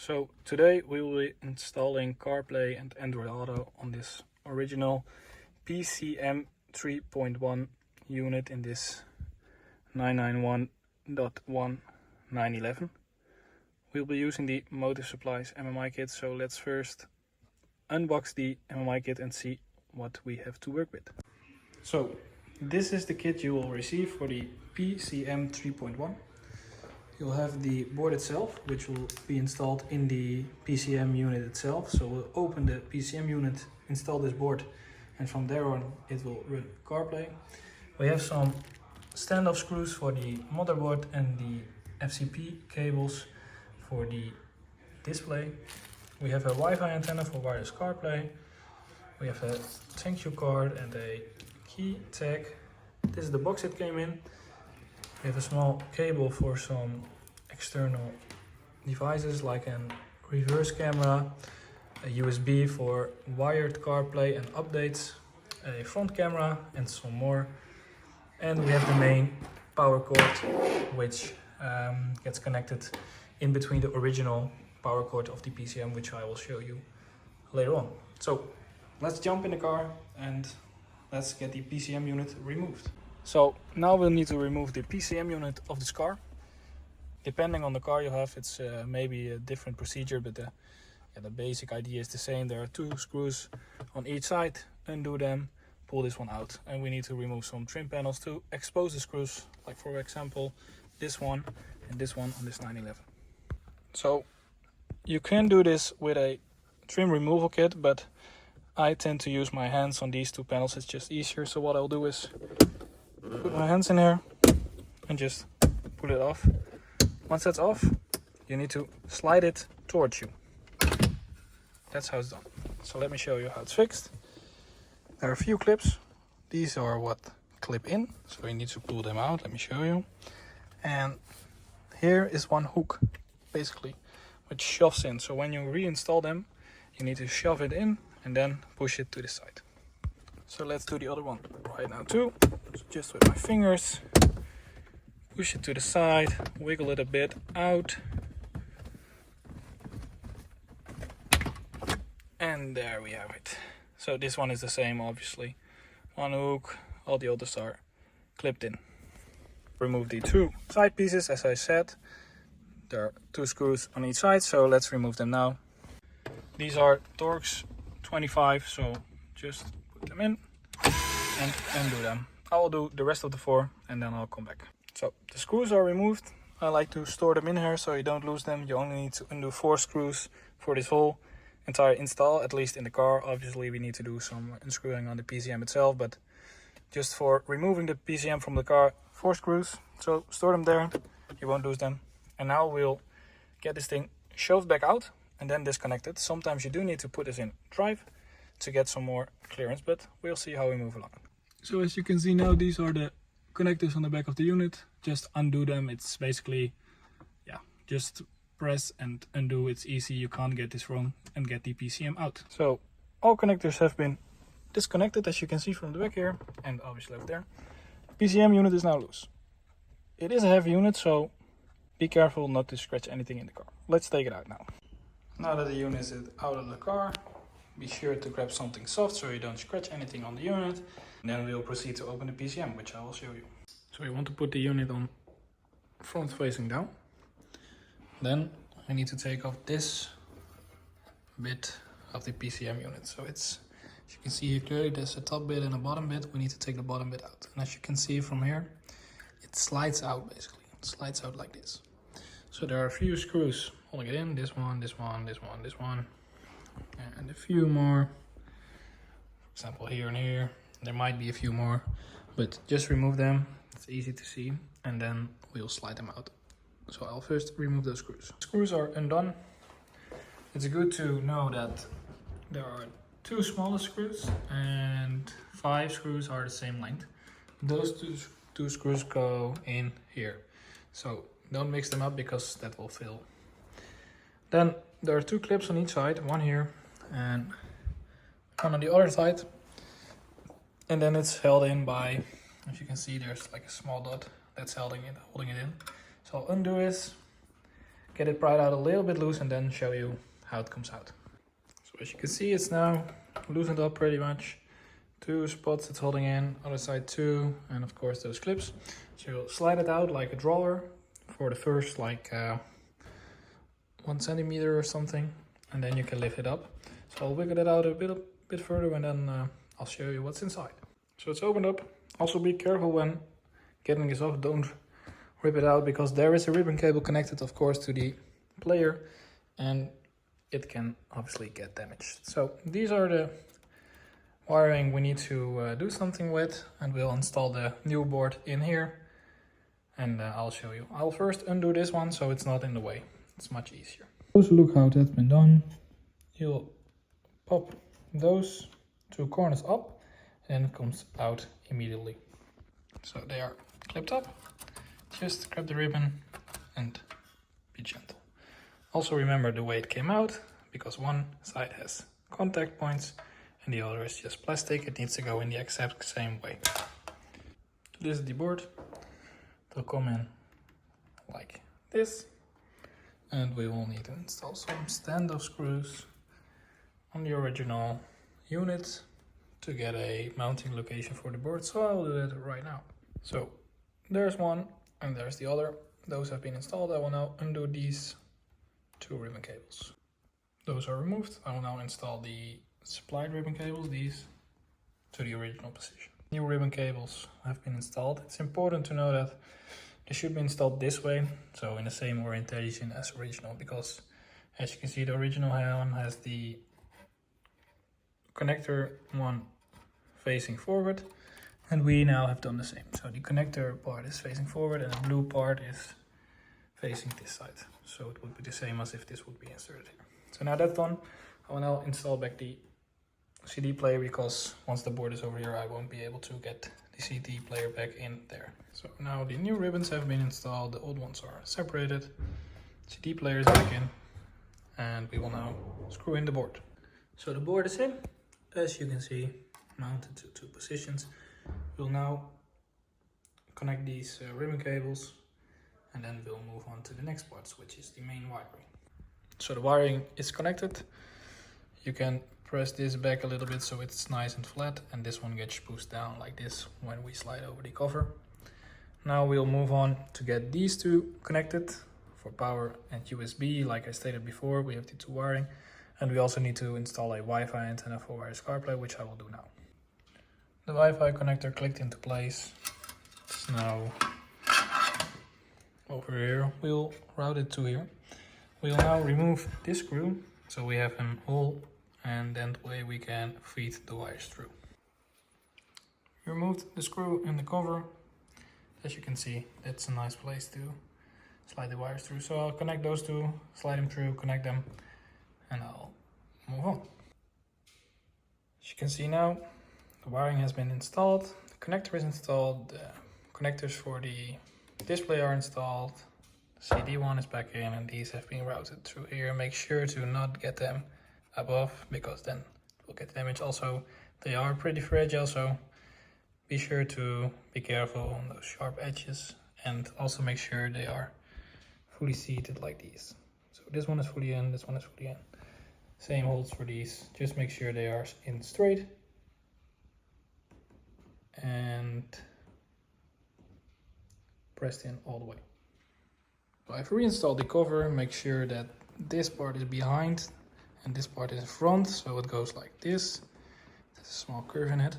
So today we will be installing CarPlay and Android Auto on this original PCM 3.1 unit in this 991.1.911. We'll be using the Motivesupplies MMI kit, so let's first unbox the MMI kit and see what we have to work with. So this is the kit you will receive for the PCM 3.1. You'll have the board itself, which will be installed in the PCM unit itself. So we'll open the PCM unit, install this board, and from there on it will run CarPlay. We have some standoff screws for the motherboard and the FCP cables for the display. We have a Wi-Fi antenna for wireless CarPlay. We have a thank you card and a key tag. This is the box it came in. We have a small cable for some external devices like a reverse camera, a USB for wired CarPlay and updates, a front camera and some more. And we have the main power cord, which gets connected in between the original power cord of the PCM, which I will show you later on. So let's jump in the car and let's get the PCM unit removed. So now we'll need to remove the PCM unit of this car. Depending on the car you have, it's maybe a different procedure, but the basic idea is the same. There are two screws on each side. Undo them, pull this one out, and we need to remove some trim panels to expose the screws, like for example this one and this one on this 911. So you can do this with a trim removal kit, but I tend to use my hands on these two panels. It's just easier. So what I'll do is put my hands in here and just pull it off. Once that's off, you need to slide it towards you. That's how it's done. So let me show you how it's fixed. There are a few clips. These are what clip in, so you need to pull them out. Let me show you. And here is one hook, basically, which shoves in. So when you reinstall them, you need to shove it in and then push it to the side. So let's do the other one right now too. So just with my fingers, push it to the side, wiggle it a bit out. And there we have it. So this one is the same, obviously. One hook, all the others are clipped in. Remove the two side pieces, as I said. There are two screws on each side, so let's remove them now. These are Torx 25, so just put them in and undo them. I will do the rest of the four and then I'll come back. So the screws are removed. I like to store them in here so you don't lose them. You only need to undo 4 screws for this whole entire install, at least in the car. Obviously we need to do some unscrewing on the PCM itself, but just for removing the PCM from the car, 4 screws. So store them there, you won't lose them. And now we'll get this thing shoved back out and then disconnected. Sometimes you do need to put this in drive to get some more clearance, but we'll see how we move along. So as you can see now, these are the connectors on the back of the unit. Just undo them. It's basically, just press and undo. It's easy, you can't get this wrong, and get the PCM out. So all connectors have been disconnected, as you can see from the back here, and obviously over there. PCM unit is now loose. It is a heavy unit, so be careful not to scratch anything in the car. Let's take it out now. Now that the unit is out of the car, be sure to grab something soft so you don't scratch anything on the unit. And then we'll proceed to open the PCM, which I will show you. So you want to put the unit on front facing down. Then I need to take off this bit of the PCM unit. So it's, as you can see here clearly, there's a top bit and a bottom bit. We need to take the bottom bit out. And as you can see from here, it slides out basically. It slides out like this. So there are a few screws holding it in. This one, this one, this one, this one. And a few more. For example, here and here. There might be a few more, but just remove them. It's easy to see. And then we'll slide them out. So I'll first remove those screws. Screws are undone. It's good to know that there are 2 smaller screws and 5 screws are the same length. Those two screws go in here. So don't mix them up because that will fail. Then there are 2 clips on each side, one here and one on the other side. And then it's held in by, as you can see, there's like a small dot that's holding it in. So I'll undo this get it pried out a little bit loose and then show you how it comes out. So as you can see, it's now loosened up pretty much. 2 spots it's holding in, other side 2, and of course those clips. So you'll slide it out like a drawer for the first like 1 centimeter or something, and then you can lift it up. So I'll wiggle it out a bit further and then I'll show you what's inside. So it's opened up. Also be careful when getting this off, don't rip it out, because there is a ribbon cable connected of course to the player and it can obviously get damaged. So these are the wiring we need to do something with, and we'll install the new board in here and I'll show you. I'll first undo this one so it's not in the way. It's much easier. Closer look how that's been done. You'll pop those 2 corners up and it comes out immediately. So they are clipped up. Just grab the ribbon and be gentle. Also remember the way it came out, because one side has contact points and the other is just plastic. It needs to go in the exact same way. This is the board. It'll come in like this. And we will need to install some standoff screws on the original unit to get a mounting location for the board. So I'll do it right now. So there's one and there's the other. Those have been installed. I will now undo these 2 ribbon cables. Those are removed. I will now install the supplied ribbon cables, these, to the original position. New ribbon cables have been installed. It's important to know that they should be installed this way, so in the same orientation as original, because as you can see the original one has the connector one facing forward, and we now have done the same. So the connector part is facing forward and the blue part is facing this side. So it would be the same as if this would be inserted here. So now that's done, I will now install back the CD player, because once the board is over here I won't be able to get the CD player back in there. So now the new ribbons have been installed, the old ones are separated, CD player is back in, and we will now screw in the board. So the board is in, as you can see, mounted to 2 positions. We'll now connect these ribbon cables and then we'll move on to the next parts, which is the main wiring. So the wiring is connected. You can press this back a little bit so it's nice and flat, and this one gets pushed down like this when we slide over the cover. Now we'll move on to get these 2 connected for power and USB. Like I stated before, we have the 2 wiring, and we also need to install a Wi-Fi antenna for wireless CarPlay, which I will do now. The Wi-Fi connector clicked into place. It's now over here. We'll route it to here. We'll now remove this screw so we have a hole, and then the way we can feed the wires through. We removed the screw in the cover. As you can see, that's a nice place to slide the wires through. So I'll connect those 2, slide them through, connect them, and I'll move on. As you can see now, the wiring has been installed, the connector is installed, the connectors for the display are installed, the CD one is back in, and these have been routed through here. Make sure to not get them above, because then we'll get damage. Also, they are pretty fragile, so be sure to be careful on those sharp edges, and also make sure they are fully seated like these. So this one is fully in, this one is fully in. Same holds for these. Just make sure they are in straight and pressed in all the way. So I've reinstalled the cover. Make sure that this part is behind and this part is in front, so it goes like this. There's a small curve in it.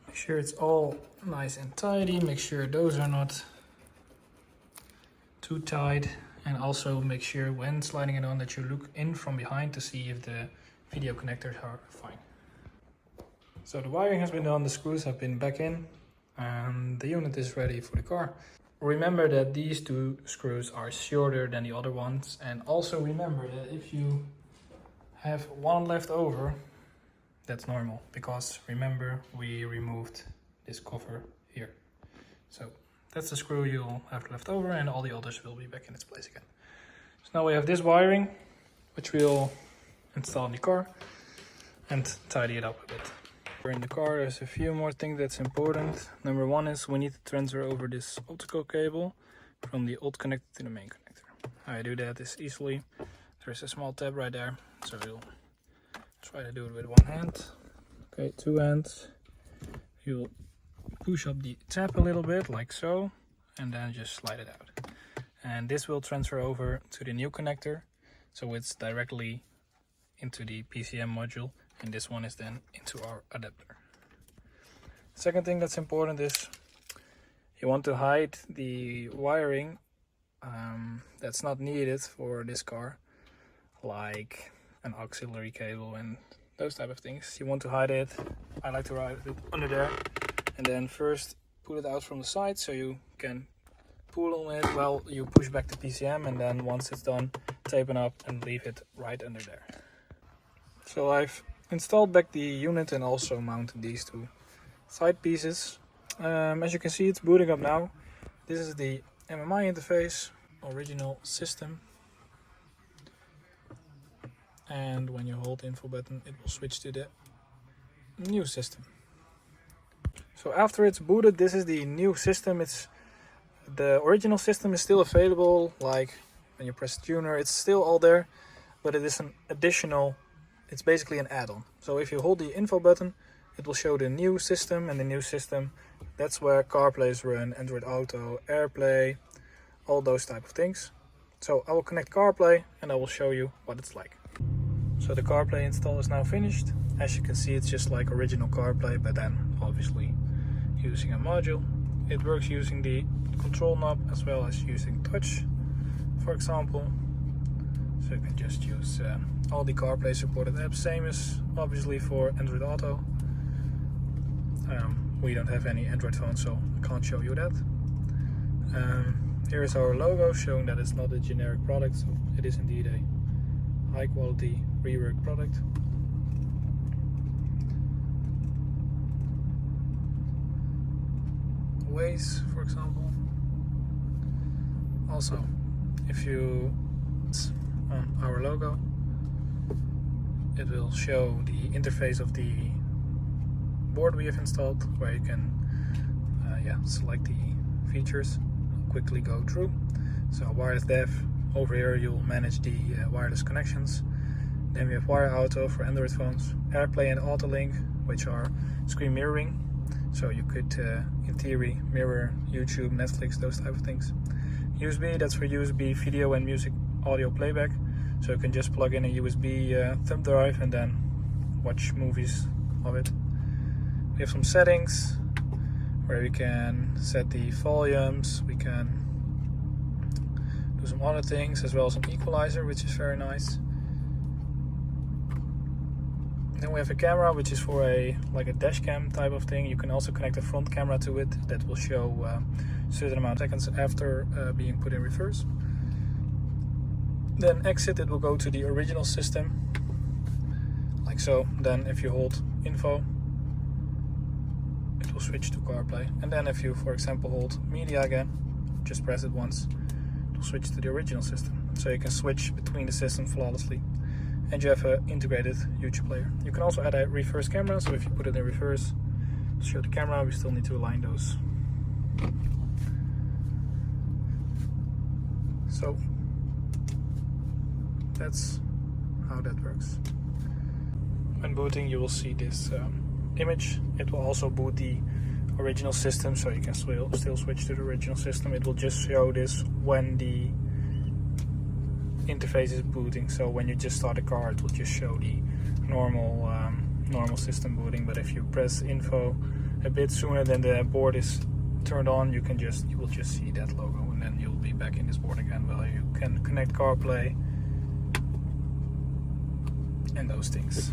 Make sure it's all nice and tidy. Make sure those are not too tight, and also make sure when sliding it on that you look in from behind to see if the video connectors are fine. So the wiring has been done, the screws have been back in, and the unit is ready for the car. Remember that these 2 screws are shorter than the other ones, and also remember that if you have one left over, that's normal, because remember we removed this cover here. So that's the screw you'll have left over, and all the others will be back in its place again. So now we have this wiring, which we'll install in the car and tidy it up a bit. In the car, there's a few more things that's important. Number 1 is we need to transfer over this optical cable from the old connector to the main connector. How I do that is easily. There's a small tab right there, so we'll try to do it with one hand. Okay, two hands. You'll push up the tab a little bit, like so, and then just slide it out. And this will transfer over to the new connector, so it's directly into the PCM module, and this one is then into our adapter. Second thing that's important is you want to hide the wiring that's not needed for this car, like an auxiliary cable and those type of things. You want to hide it. I like to hide it under there, and then first pull it out from the side so you can pull on it while you push back the PCM, and then once it's done, tape it up and leave it right under there. So I've installed back the unit and also mounted these two side pieces. As you can see, it's booting up now. This is the MMI interface, original system. And when you hold the info button, it will switch to the new system. So after it's booted, this is the new system. The original system is still available, like when you press tuner, it's still all there, but it is an additional, it's basically an add-on. So if you hold the info button, it will show the new system, and the new system, that's where CarPlay is run, Android Auto, AirPlay, all those type of things. So I will connect CarPlay and I will show you what it's like. So the CarPlay install is now finished. As you can see, it's just like original CarPlay, but then obviously using a module. It works using the control knob as well as using touch, for example. So you can just use all the CarPlay supported apps, same as obviously for Android Auto. We don't have any Android phones, so I can't show you that. Here is our logo showing that it's not a generic product, so it is indeed a high quality reworked product. Waze, for example. Also, if you on our logo, it will show the interface of the board we have installed, where you can select the features, quickly go through. So wireless dev, over here you'll manage the wireless connections. Then we have Wire Auto for Android phones, AirPlay and Autolink, which are screen mirroring, so you could in theory mirror YouTube, Netflix, those type of things. USB, that's for USB video and music audio playback, so you can just plug in a USB thumb drive and then watch movies of it. We have some settings where we can set the volumes, we can do some other things, as well as some equalizer, which is very nice. Then we have a camera, which is for like a dash cam type of thing. You can also connect a front camera to it that will show a certain amount of seconds after being put in reverse. Then exit, it will go to the original system, like so. Then if you hold info, it will switch to CarPlay. And then if you, for example, hold media again, just press it once, it will switch to the original system. So you can switch between the systems flawlessly. And you have an integrated YouTube player. You can also add a reverse camera, so if you put it in reverse, show the camera, we still need to align those. So that's how that works. When booting, you will see this image. It will also boot the original system, so you can still switch to the original system. It will just show this when the interface is booting. So when you just start a car, it will just show the normal system booting. But if you press info a bit sooner than the board is turned on, you will just see that logo, and then you'll be back in this board again. Well, you can connect CarPlay and those things.